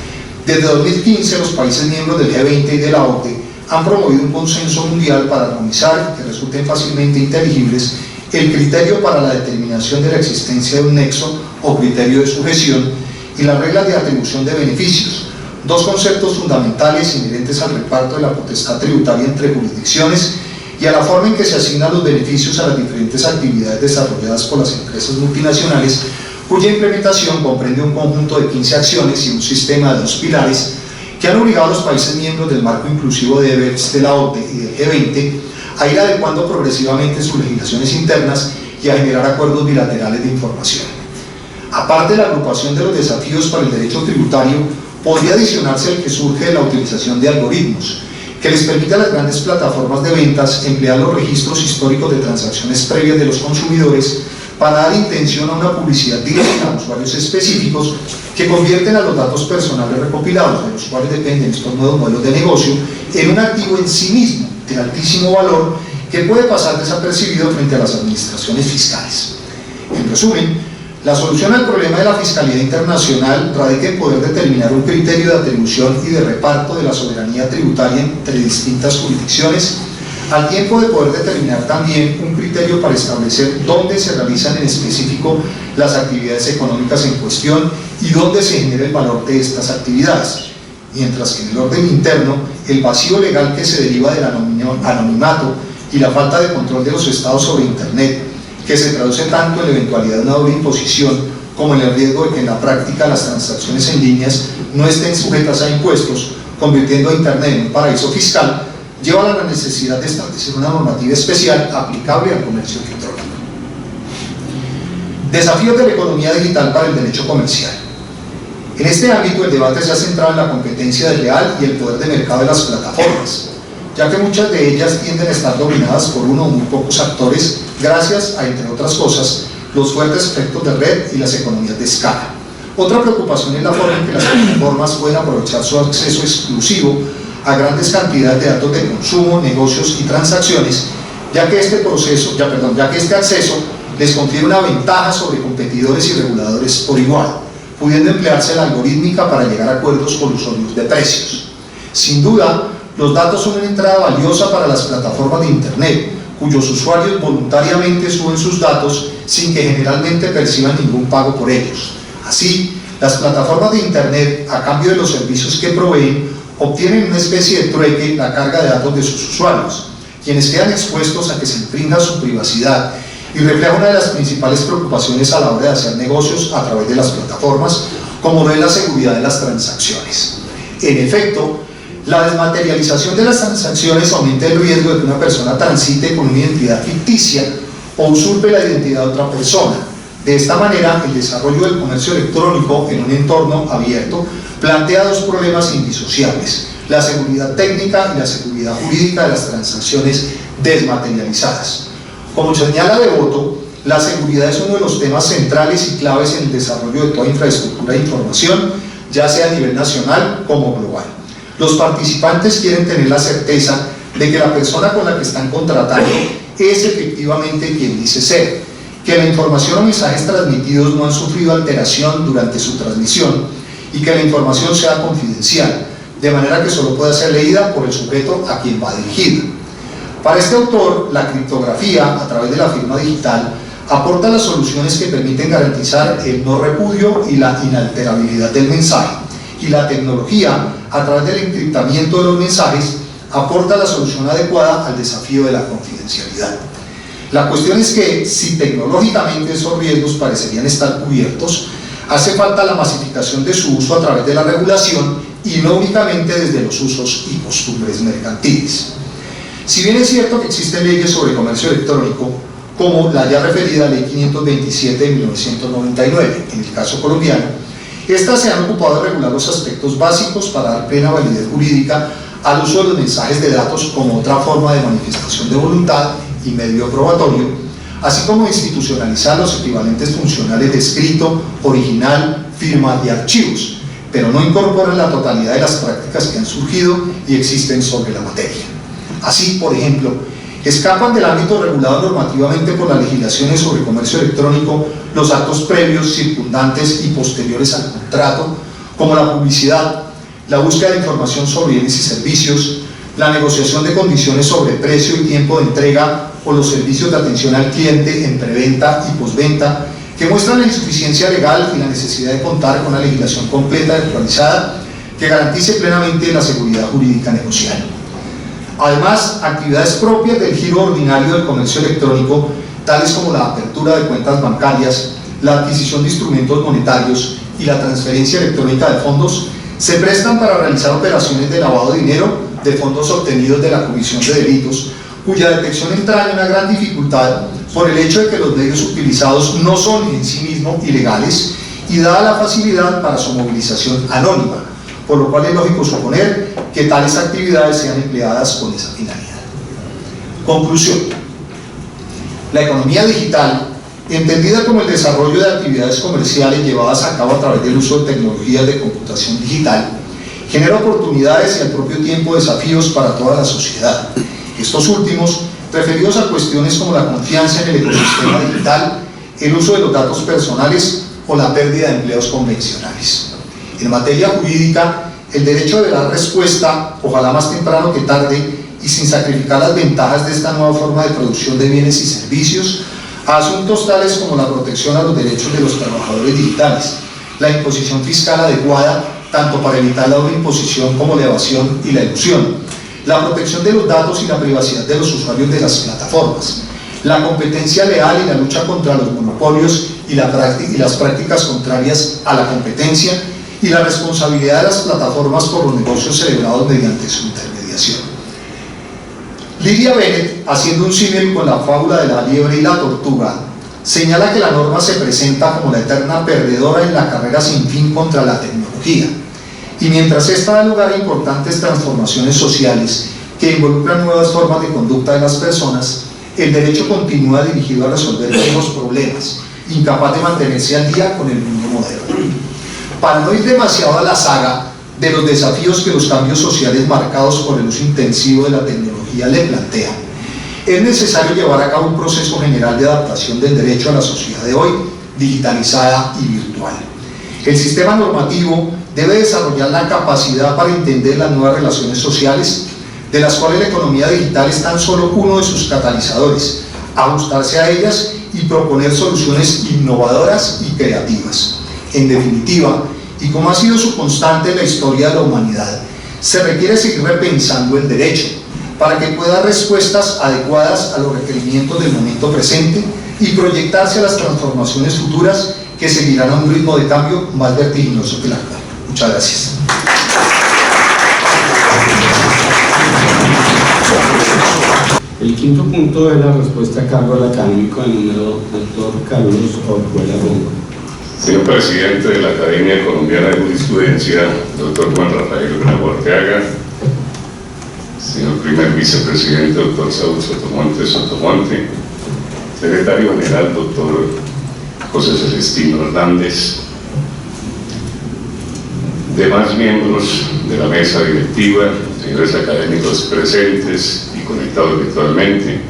desde 2015 los países miembros del G20 y de la OCDE han promovido un consenso mundial para armonizar y que resulten fácilmente inteligibles el criterio para la determinación de la existencia de un nexo o criterio de sujeción y las reglas de atribución de beneficios, dos conceptos fundamentales inherentes al reparto de la potestad tributaria entre jurisdicciones y a la forma en que se asignan los beneficios a las diferentes actividades desarrolladas por las empresas multinacionales, cuya implementación comprende un conjunto de 15 acciones y un sistema de 2 pilares que han obligado a los países miembros del marco inclusivo de BEPS de la OCDE y del G20 a ir adecuando progresivamente sus legislaciones internas y a generar acuerdos bilaterales de información. Aparte de la agrupación de los desafíos para el derecho tributario, podría adicionarse el que surge de la utilización de algoritmos, que les permite a las grandes plataformas de ventas emplear los registros históricos de transacciones previas de los consumidores para dar intención a una publicidad directa a usuarios específicos que convierten a los datos personales recopilados, de los cuales dependen estos nuevos modelos de negocio, en un activo en sí mismo de altísimo valor que puede pasar desapercibido frente a las administraciones fiscales. En resumen, la solución al problema de la fiscalidad internacional radica en poder determinar un criterio de atribución y de reparto de la soberanía tributaria entre distintas jurisdicciones, al tiempo de poder determinar también un criterio para establecer dónde se realizan en específico las actividades económicas en cuestión y dónde se genera el valor de estas actividades. mientras que en el orden interno, el vacío legal que se deriva del anonimato y la falta de control de los estados sobre Internet, que se traduce tanto en la eventualidad de una doble imposición como en el riesgo de que en la práctica las transacciones en líneas no estén sujetas a impuestos, convirtiendo a Internet en un paraíso fiscal, lleva a la necesidad de establecer una normativa especial aplicable al comercio electrónico. Desafíos de la economía digital para el derecho comercial. En este ámbito, el debate se ha centrado en la competencia desleal y el poder de mercado de las plataformas, ya que muchas de ellas tienden a estar dominadas por uno o muy pocos actores, gracias a, entre otras cosas, los fuertes efectos de red y las economías de escala. Otra preocupación es la forma en que las plataformas pueden aprovechar su acceso exclusivo a grandes cantidades de datos de consumo, negocios y transacciones, ya que este acceso les confiere una ventaja sobre competidores y reguladores por igual, pudiendo emplearse la algorítmica para llegar a acuerdos colusorios de precios. Sin duda, los datos son una entrada valiosa para las plataformas de Internet, cuyos usuarios voluntariamente suben sus datos sin que generalmente perciban ningún pago por ellos. Así, las plataformas de Internet, a cambio de los servicios que proveen, obtienen una especie de trueque la carga de datos de sus usuarios, quienes quedan expuestos a que se infrinja su privacidad y refleja una de las principales preocupaciones a la hora de hacer negocios a través de las plataformas, como lo es la seguridad de las transacciones. En efecto, la desmaterialización de las transacciones aumenta el riesgo de que una persona transite con una identidad ficticia o usurpe la identidad de otra persona. De esta manera, el desarrollo del comercio electrónico en un entorno abierto plantea dos problemas indisociables: la seguridad técnica y la seguridad jurídica de las transacciones desmaterializadas. Como señala Devoto, la seguridad es uno de los temas centrales y claves en el desarrollo de toda infraestructura de información, ya sea a nivel nacional como global. Los participantes quieren tener la certeza de que la persona con la que están contratando es efectivamente quien dice ser, que la información o mensajes transmitidos no han sufrido alteración durante su transmisión y que la información sea confidencial, de manera que solo pueda ser leída por el sujeto a quien va dirigida. Para este autor, la criptografía, a través de la firma digital, aporta las soluciones que permiten garantizar el no repudio y la inalterabilidad del mensaje, y la tecnología, a través del encriptamiento de los mensajes, aporta la solución adecuada al desafío de la confidencialidad. La cuestión es que, si tecnológicamente esos riesgos parecerían estar cubiertos, hace falta la masificación de su uso a través de la regulación y no únicamente desde los usos y costumbres mercantiles. Si bien es cierto que existen leyes sobre comercio electrónico, como la ya referida Ley 527 de 1999, en el caso colombiano, estas se han ocupado de regular los aspectos básicos para dar plena validez jurídica al uso de los mensajes de datos como otra forma de manifestación de voluntad y medio probatorio, así como institucionalizar los equivalentes funcionales de escrito, original, firma y archivos, pero no incorporan la totalidad de las prácticas que han surgido y existen sobre la materia. Así, por ejemplo, escapan del ámbito regulado normativamente por las legislaciones sobre comercio electrónico los actos previos, circundantes y posteriores al contrato, como la publicidad, la búsqueda de información sobre bienes y servicios, la negociación de condiciones sobre precio y tiempo de entrega o los servicios de atención al cliente en preventa y postventa, que muestran la insuficiencia legal y la necesidad de contar con una legislación completa y actualizada que garantice plenamente la seguridad jurídica negocial. Además, actividades propias del giro ordinario del comercio electrónico, tales como la apertura de cuentas bancarias, la adquisición de instrumentos monetarios y la transferencia electrónica de fondos, se prestan para realizar operaciones de lavado de dinero de fondos obtenidos de la comisión de delitos, cuya detección entraña una gran dificultad por el hecho de que los medios utilizados no son en sí mismos ilegales y dada la facilidad para su movilización anónima, por lo cual es lógico suponer que tales actividades sean empleadas con esa finalidad. Conclusión. La economía digital, entendida como el desarrollo de actividades comerciales llevadas a cabo a través del uso de tecnologías de computación digital, genera oportunidades y al propio tiempo desafíos para toda la sociedad. Estos últimos, referidos a cuestiones como la confianza en el ecosistema digital, el uso de los datos personales o la pérdida de empleos convencionales. En materia jurídica, el derecho de dar respuesta, ojalá más temprano que tarde, y sin sacrificar las ventajas de esta nueva forma de producción de bienes y servicios, a asuntos tales como la protección a los derechos de los trabajadores digitales, la imposición fiscal adecuada tanto para evitar la doble imposición como la evasión y la elusión, la protección de los datos y la privacidad de los usuarios de las plataformas, la competencia leal y la lucha contra los monopolios y las prácticas contrarias a la competencia, y la responsabilidad de las plataformas por los negocios celebrados mediante su intermediación. Lydia Bennett, haciendo un símil con la fábula de la liebre y la tortuga, señala que la norma se presenta como la eterna perdedora en la carrera sin fin contra la tecnología, y mientras esta da lugar a importantes transformaciones sociales que involucran nuevas formas de conducta de las personas, el derecho continúa dirigido a resolver nuevos problemas, incapaz de mantenerse al día con el mundo moderno. Para no ir demasiado a la saga de los desafíos que los cambios sociales marcados por el uso intensivo de la tecnología le plantean, es necesario llevar a cabo un proceso general de adaptación del derecho a la sociedad de hoy, digitalizada y virtual. El sistema normativo debe desarrollar la capacidad para entender las nuevas relaciones sociales, de las cuales la economía digital es tan solo uno de sus catalizadores, ajustarse a ellas y proponer soluciones innovadoras y creativas. En definitiva, y como ha sido su constante en la historia de la humanidad, se requiere seguir repensando el derecho para que pueda dar respuestas adecuadas a los requerimientos del momento presente y proyectarse a las transformaciones futuras que seguirán a un ritmo de cambio más vertiginoso que el actual. Muchas gracias. El quinto punto es la respuesta a cargo del académico del número doctor Carlos Orjuela Ronco. Señor presidente de la Academia Colombiana de Jurisprudencia, doctor Juan Rafael Bravo Arteaga, señor primer vicepresidente, doctor Saúl Sotomonte, secretario general, doctor José Celestino Hernández, demás miembros de la mesa directiva, señores académicos presentes y conectados virtualmente,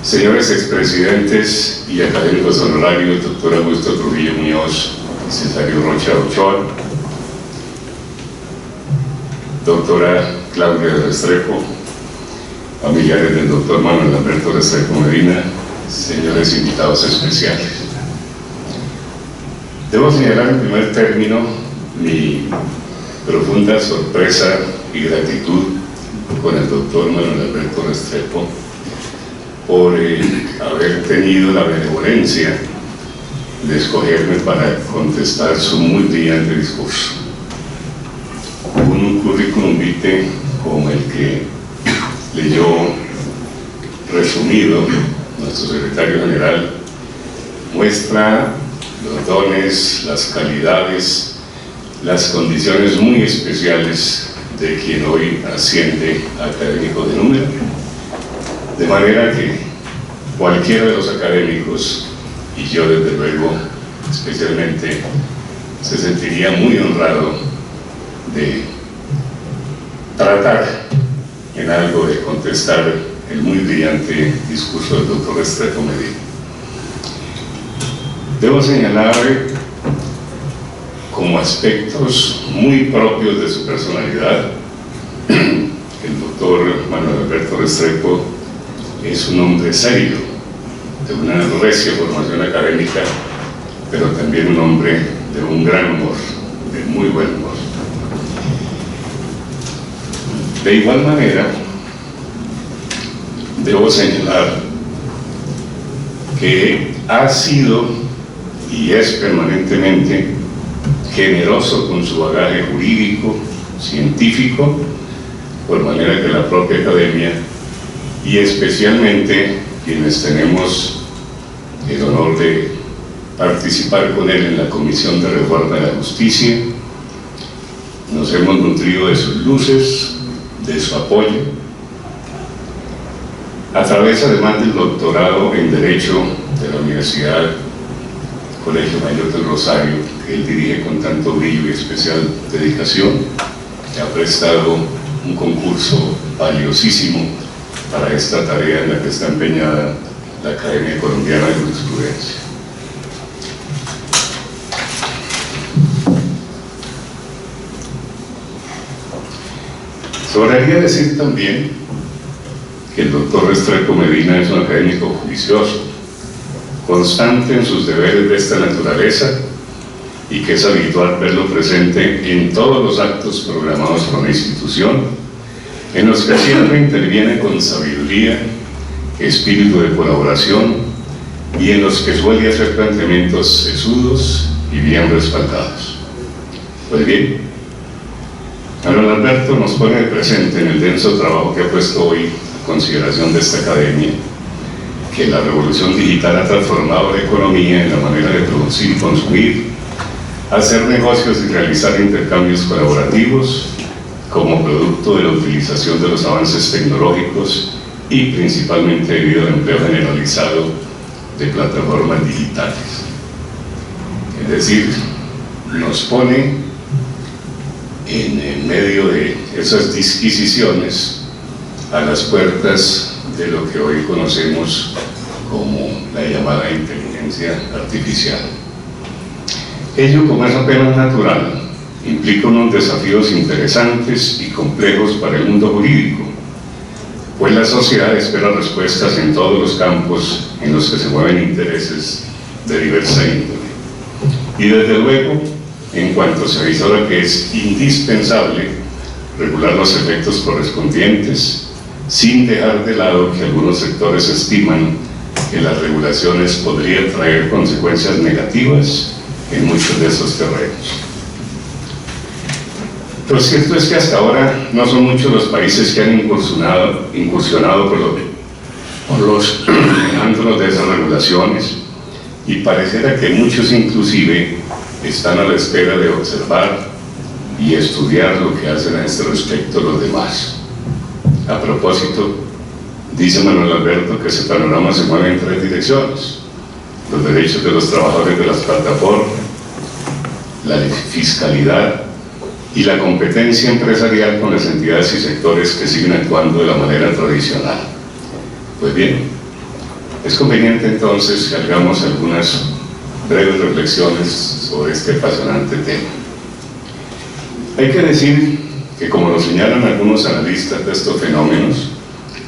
señores expresidentes y académicos honorarios, doctor Augusto Trujillo Muñoz y Cesario Rocha Ochoa, doctora Claudia Restrepo, familiares del doctor Manuel Alberto Restrepo Medina, señores invitados especiales. Debo señalar en primer término mi profunda sorpresa y gratitud con el doctor Manuel Alberto Restrepo por haber tenido la benevolencia de escogerme para contestar su muy brillante discurso. Un currículum vitae como el que leyó resumido nuestro secretario general muestra los dones, las calidades, las condiciones muy especiales de quien hoy asciende a académico de número, de manera que cualquiera de los académicos, y yo desde luego especialmente, se sentiría muy honrado de tratar en algo de contestar el muy brillante discurso del doctor Restrepo Medina. Debo señalar como aspectos muy propios de su personalidad que el doctor Manuel Alberto Restrepo es un hombre serio, de una recia formación académica, pero también un hombre de un gran humor, de muy buen humor. De igual manera, debo señalar que ha sido y es permanentemente generoso con su bagaje jurídico, científico, por manera que la propia academia y especialmente quienes tenemos el honor de participar con él en la Comisión de Reforma de la Justicia, nos hemos nutrido de sus luces, de su apoyo, a través además del doctorado en Derecho de la Universidad Colegio Mayor del Rosario, que él dirige con tanto brillo y especial dedicación, que ha prestado un concurso valiosísimo para esta tarea en la que está empeñada la Academia Colombiana de Jurisprudencia. Sobraría decir también que el doctor Restrepo Medina es un académico juicioso, constante en sus deberes de esta naturaleza y que es habitual verlo presente en todos los actos programados por la institución, en los que siempre interviene con sabiduría, espíritu de colaboración y en los que suele hacer planteamientos sesudos y bien respaldados. Pues bien, Manuel Alberto nos pone presente en el denso trabajo que ha puesto hoy a consideración de esta academia, que la revolución digital ha transformado la economía en la manera de producir y consumir, hacer negocios y realizar intercambios colaborativos como producto de la utilización de los avances tecnológicos y principalmente debido al empleo generalizado de plataformas digitales. Es decir, nos pone en medio de esas disquisiciones a las puertas de lo que hoy conocemos como la llamada inteligencia artificial. Ello, como es apenas natural, implica unos desafíos interesantes y complejos para el mundo jurídico, pues la sociedad espera respuestas en todos los campos en los que se mueven intereses de diversa índole. Y desde luego, en cuanto se avisora que es indispensable regular los efectos correspondientes, sin dejar de lado que algunos sectores estiman que las regulaciones podrían traer consecuencias negativas en muchos de esos terrenos. Lo cierto es que hasta ahora no son muchos los países que han incursionado por los meandros de esas regulaciones, y pareciera que muchos inclusive están a la espera de observar y estudiar lo que hacen a este respecto los demás. A propósito, dice Manuel Alberto que ese panorama se mueve en 3 direcciones: los derechos de los trabajadores de las plataformas, la fiscalidad y la competencia empresarial con las entidades y sectores que siguen actuando de la manera tradicional. Pues bien, es conveniente entonces que hagamos algunas breves reflexiones sobre este apasionante tema. Hay que decir que, como lo señalan algunos analistas de estos fenómenos,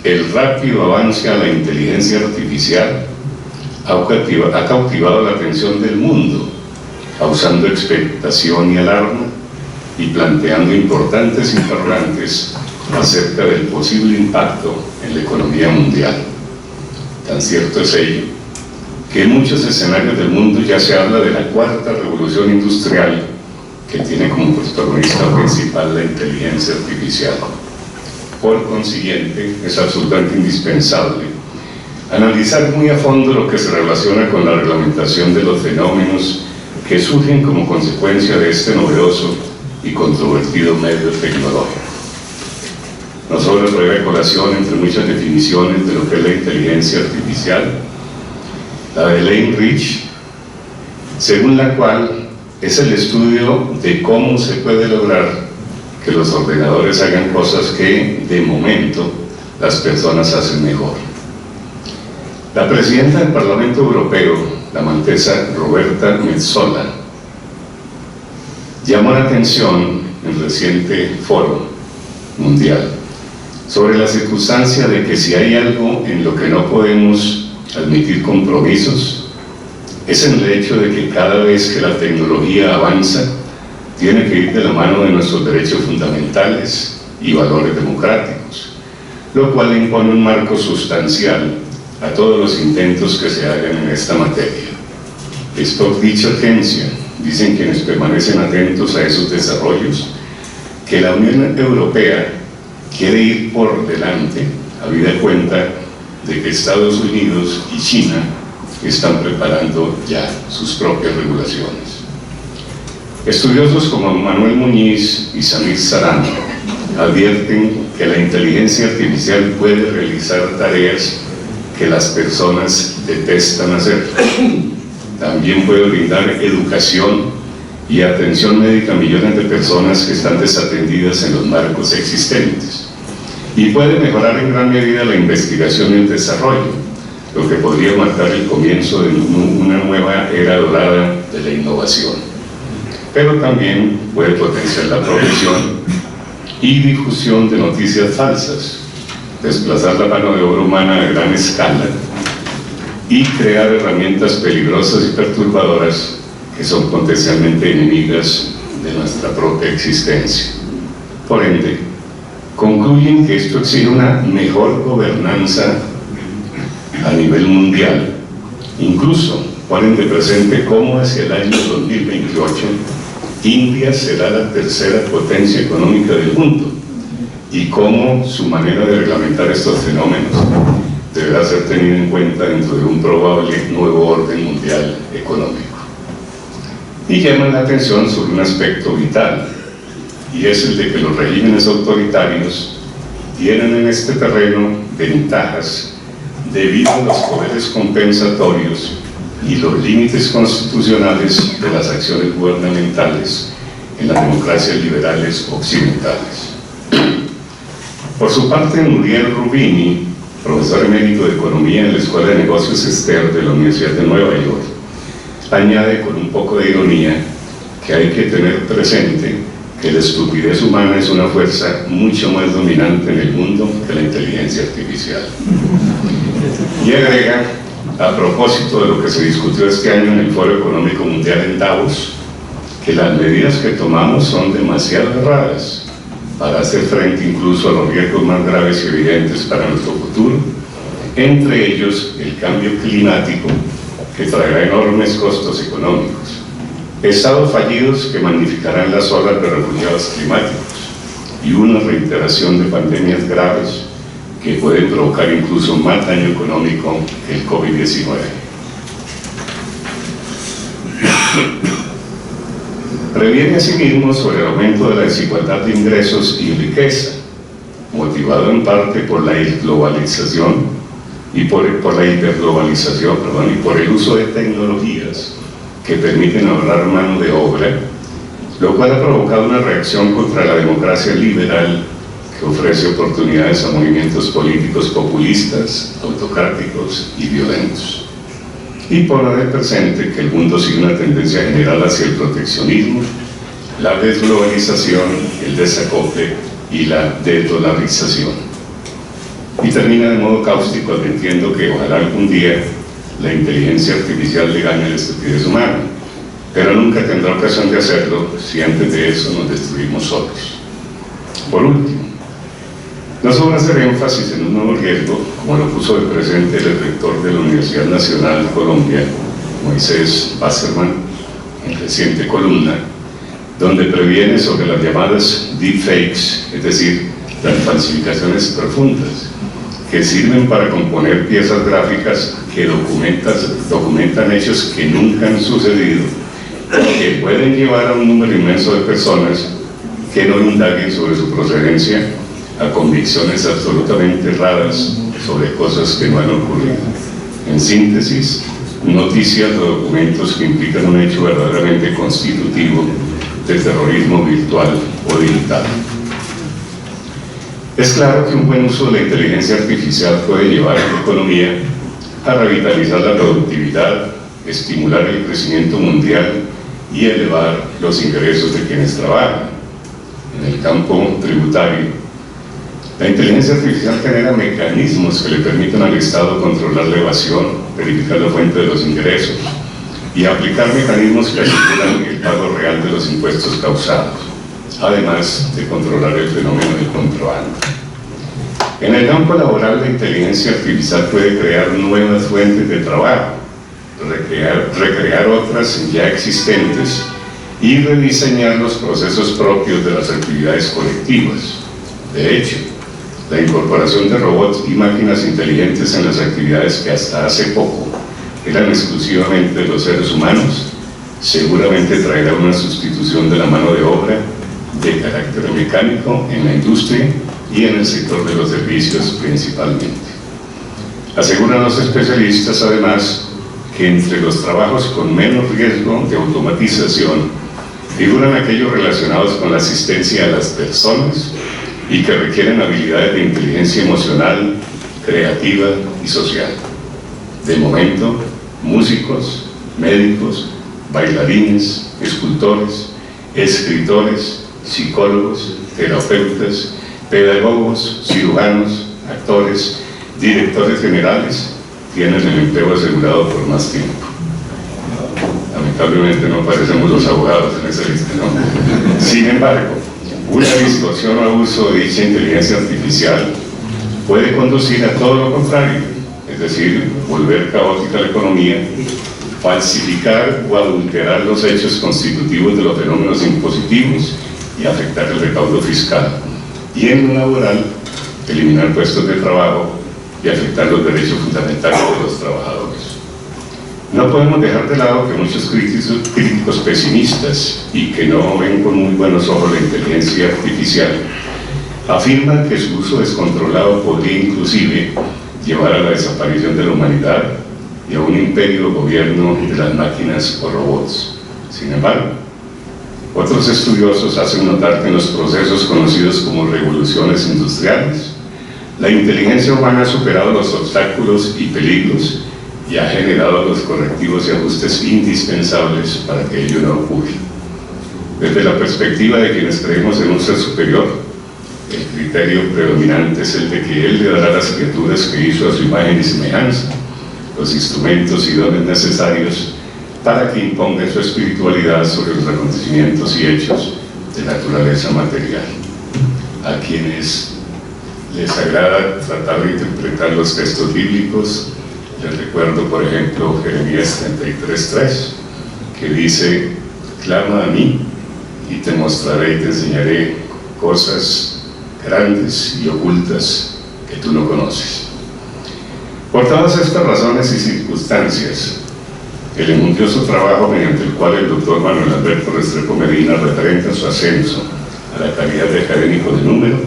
el rápido avance a la inteligencia artificial ha cautivado la atención del mundo, causando expectación y alarma y planteando importantes interrogantes acerca del posible impacto en la economía mundial. Tan cierto es ello que en muchos escenarios del mundo ya se habla de la 4ª revolución industrial, que tiene como protagonista principal la inteligencia artificial. Por consiguiente, es absolutamente indispensable analizar muy a fondo lo que se relaciona con la reglamentación de los fenómenos que surgen como consecuencia de este novedoso y controvertido medio tecnológico. No solo trae a colación, entre muchas definiciones de lo que es la inteligencia artificial, la de Lane Rich, según la cual es el estudio de cómo se puede lograr que los ordenadores hagan cosas que, de momento, las personas hacen mejor. La presidenta del Parlamento Europeo, la maltesa Roberta Metsola, llamó la atención en el reciente foro mundial sobre la circunstancia de que si hay algo en lo que no podemos admitir compromisos, es en el hecho de que cada vez que la tecnología avanza, tiene que ir de la mano de nuestros derechos fundamentales y valores democráticos, lo cual impone un marco sustancial a todos los intentos que se hagan en esta materia. Es por dicha urgencia, dicen quienes permanecen atentos a esos desarrollos, que la Unión Europea quiere ir por delante, habida cuenta de que Estados Unidos y China están preparando ya sus propias regulaciones. Estudiosos como Manuel Muñiz y Samir Sarán advierten que la inteligencia artificial puede realizar tareas que las personas detestan hacer. También puede brindar educación y atención médica a millones de personas que están desatendidas en los marcos existentes. Y puede mejorar en gran medida la investigación y el desarrollo, lo que podría marcar el comienzo de una nueva era dorada de la innovación. Pero también puede potenciar la producción y difusión de noticias falsas, desplazar la mano de obra humana a gran escala y crear herramientas peligrosas y perturbadoras que son potencialmente enemigas de nuestra propia existencia. Por ende, concluyen que esto exige una mejor gobernanza a nivel mundial. Incluso ponen de presente cómo hacia el año 2028 India será la tercera potencia económica del mundo y cómo su manera de reglamentar estos fenómenos deberá ser tenida en cuenta dentro de un probable nuevo orden mundial económico. Y llaman la atención sobre un aspecto vital, y es el de que los regímenes autoritarios tienen en este terreno ventajas debido a los poderes compensatorios y los límites constitucionales de las acciones gubernamentales en las democracias liberales occidentales. Por su parte, Muriel Rubini, profesor emérito de Economía en la Escuela de Negocios Esther de la Universidad de Nueva York, añade con un poco de ironía que hay que tener presente que la estupidez humana es una fuerza mucho más dominante en el mundo que la inteligencia artificial. Y agrega, a propósito de lo que se discutió este año en el Foro Económico Mundial en Davos, que las medidas que tomamos son demasiado erradas para hacer frente incluso a los riesgos más graves y evidentes para nuestro futuro, entre ellos el cambio climático, que traerá enormes costos económicos, estados fallidos que magnificarán las olas de refugiados climáticos y una reiteración de pandemias graves que pueden provocar incluso más daño económico que el COVID-19. Previene asimismo sobre el aumento de la desigualdad de ingresos y riqueza, motivado en parte por la globalización y por la hiperglobalización, y por el uso de tecnologías que permiten ahorrar mano de obra, lo cual ha provocado una reacción contra la democracia liberal que ofrece oportunidades a movimientos políticos populistas, autocráticos y violentos. Y pone de presente que el mundo sigue una tendencia general hacia el proteccionismo, la desglobalización, el desacople y la dedolarización. Y termina de modo cáustico advirtiendo que ojalá algún día la inteligencia artificial le gane a la estupidez humana, pero nunca tendrá ocasión de hacerlo si antes de eso nos destruimos solos. Por último, no sobra hacer énfasis en un nuevo riesgo, como lo puso de presente el rector de la Universidad Nacional de Colombia, Moisés Wasserman, en reciente columna, donde previene sobre las llamadas deepfakes, es decir, las falsificaciones profundas, que sirven para componer piezas gráficas que documentan hechos que nunca han sucedido, que pueden llevar a un número inmenso de personas que no indaguen sobre su procedencia a convicciones absolutamente raras sobre cosas que no han ocurrido. En síntesis, noticias o documentos que implican un hecho verdaderamente constitutivo de terrorismo virtual o digital. Es claro que un buen uso de la inteligencia artificial puede llevar a la economía a revitalizar la productividad, estimular el crecimiento mundial y elevar los ingresos de quienes trabajan. En el campo tributario, la inteligencia artificial genera mecanismos que le permiten al Estado controlar la evasión, verificar la fuente de los ingresos y aplicar mecanismos que aseguran el pago real de los impuestos causados, además de controlar el fenómeno del contrabando. En el campo laboral, la inteligencia artificial puede crear nuevas fuentes de trabajo, recrear otras ya existentes y rediseñar los procesos propios de las actividades colectivas. De hecho, la incorporación de robots y máquinas inteligentes en las actividades que hasta hace poco eran exclusivamente de los seres humanos, seguramente traerá una sustitución de la mano de obra de carácter mecánico en la industria y en el sector de los servicios principalmente. Aseguran los especialistas además que entre los trabajos con menos riesgo de automatización figuran aquellos relacionados con la asistencia a las personas y que requieren habilidades de inteligencia emocional, creativa y social. De momento, músicos, médicos, bailarines, escultores, escritores, psicólogos, terapeutas, pedagogos, cirujanos, actores, directores generales tienen el empleo asegurado por más tiempo. Amén. lamentablemente no parecemos los abogados en esa lista, ¿no? Sin embargo, una distorsión o abuso de dicha inteligencia artificial puede conducir a todo lo contrario, es decir, volver caótica la economía, falsificar o adulterar los hechos constitutivos de los fenómenos impositivos y afectar el recaudo fiscal, y en lo laboral, eliminar puestos de trabajo y afectar los derechos fundamentales de los trabajadores. No podemos dejar de lado que muchos críticos pesimistas y que no ven con muy buenos ojos la inteligencia artificial afirman que su uso descontrolado podría inclusive llevar a la desaparición de la humanidad y a un imperio de gobierno de las máquinas o robots. Sin embargo, otros estudiosos hacen notar que en los procesos conocidos como revoluciones industriales, la inteligencia humana ha superado los obstáculos y peligros y ha generado los correctivos y ajustes indispensables para que ello no ocurra. Desde la perspectiva de quienes creemos en un ser superior, el criterio predominante es el de que Él le dará a las criaturas que hizo a su imagen y semejanza los instrumentos y dones necesarios para que impongan su espiritualidad sobre los acontecimientos y hechos de naturaleza material. A quienes les agrada tratar de interpretar los textos bíblicos, les recuerdo, por ejemplo, Jeremías 33:3, que dice: clama a mí y te mostraré y te enseñaré cosas grandes y ocultas que tú no conoces. Por todas estas razones y circunstancias, el enjundioso trabajo mediante el cual el doctor Manuel Alberto Restrepo Medina representa su ascenso a la calidad de académico de número,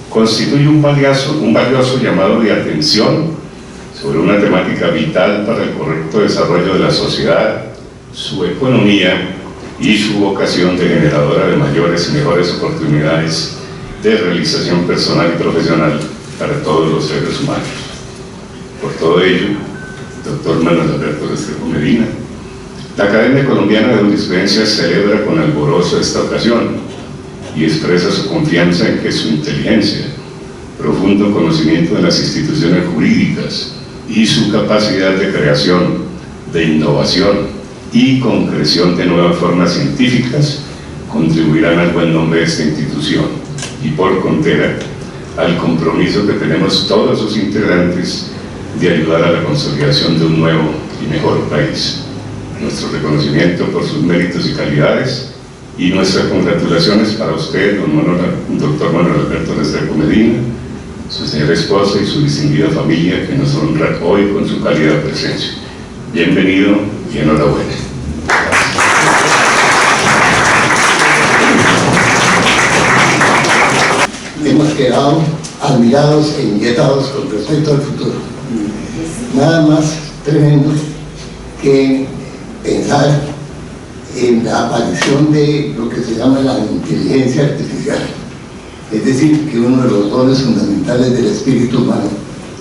constituye un valioso llamado de atención sobre una temática vital para el correcto desarrollo de la sociedad, su economía y su vocación de generadora de mayores y mejores oportunidades de realización personal y profesional para todos los seres humanos. Por todo ello, doctor Manuel Alberto Restrepo Medina, la Academia Colombiana de Jurisprudencia celebra con alborozo esta ocasión y expresa su confianza en que su inteligencia, profundo conocimiento de las instituciones jurídicas y su capacidad de creación, de innovación y concreción de nuevas formas científicas contribuirán al buen nombre de esta institución y, por contera, al compromiso que tenemos todos sus integrantes de ayudar a la consolidación de un nuevo y mejor país. Nuestro reconocimiento por sus méritos y calidades y nuestras congratulaciones para usted, doctor Manuel Alberto Restrepo Medina, su señora esposa y su distinguida familia que nos honra hoy con su cálida presencia. Bienvenido y enhorabuena. Hemos quedado admirados e inquietados con respecto al futuro. Nada más tremendo que pensar en la aparición de lo que se llama la inteligencia artificial. Es decir, que uno de los dones fundamentales del espíritu humano,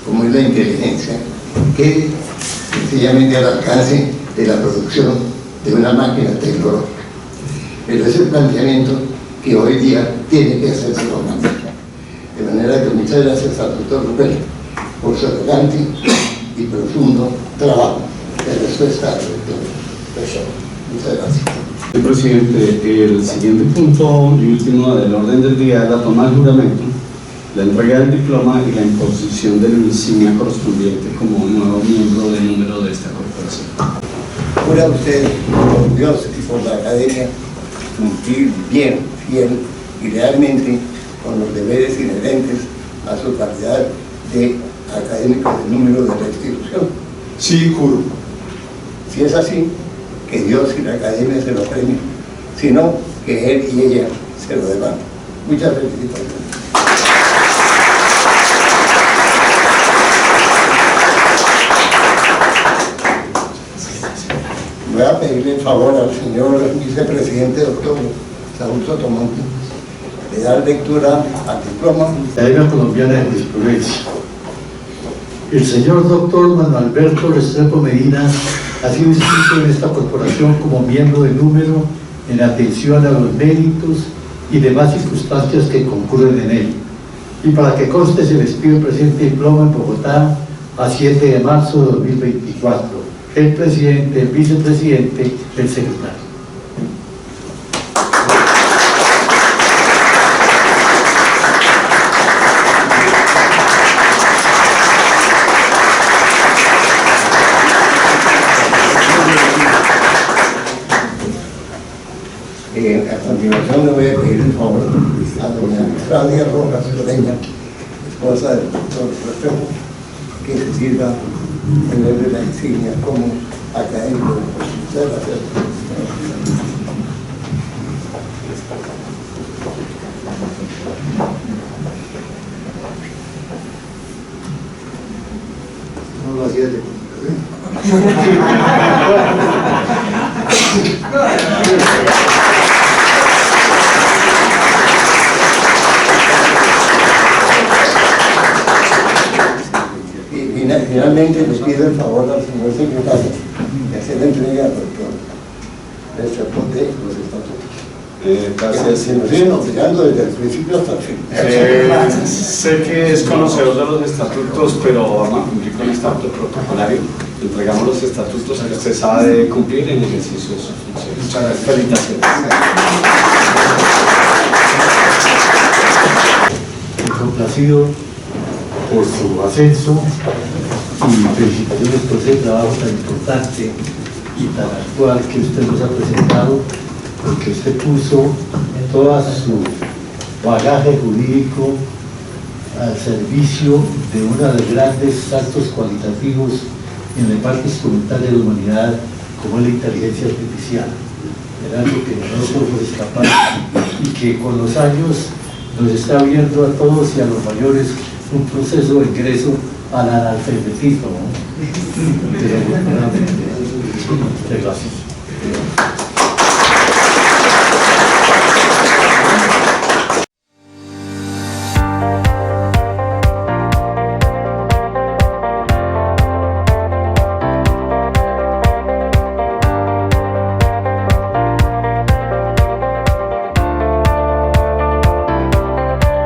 como es la inteligencia, que sencillamente al alcance de la producción de una máquina tecnológica. Pero ese planteamiento que hoy día tiene que hacerse con la máquina. De manera que muchas gracias al doctor Rubén por su elegante y profundo trabajo de respuesta al doctor Peixoto. Muchas gracias. Señor presidente, el siguiente punto y último del orden del día es la toma del juramento, la entrega del diploma y la imposición de la insignia correspondiente como nuevo miembro del número de esta corporación. Jura usted por Dios y por la Academia cumplir bien, fiel y realmente con los deberes inherentes a su calidad de académico del número de la institución. Sí, juro. Si es así, que Dios y la Academia se lo premien, sino que él y ella se lo deban. Muchas felicitaciones. Voy a pedirle el favor al señor vicepresidente doctor Saúl Sotomonte de dar lectura al diploma. Academia Colombiana de Jurisprudencia. El señor doctor Manuel Alberto Restrepo Medina ha sido inscrito en esta corporación como miembro de número en atención a los méritos y demás circunstancias que concurren en él. Y para que conste, se les pide el presente diploma en Bogotá a 7 de marzo de 2024. el presidente, el vicepresidente, el secretario. A continuación le voy a pedir el favor a doña Claudia Rojas Peña, esposa del doctor Restrepo, que se sirva en vez de la insignia como académico de la CEP. No lo hacía de finalmente les pido el favor al señor secretario de hacer la entrega al doctor Restrepo de los estatutos. Gracias. Se nos siguen obligando desde el principio hasta el fin. Sé que es conocedor de los estatutos, pero vamos a cumplir con el estatuto protocolario. Le entregamos los estatutos que usted sabe de cumplir en ejercicio de sus funciones. Muchas gracias. Felicitaciones. Complacido por su ascenso y felicitaciones por ese trabajo tan importante y tan actual que usted nos ha presentado, porque usted puso todo su bagaje jurídico al servicio de uno de los grandes saltos cualitativos en el marco instrumental de la humanidad, como es la inteligencia artificial. Era algo que no podemos escapar y que con los años nos está abriendo a todos y a los mayores un proceso de ingreso al analfabetismo, ¿no? Pero, gracias.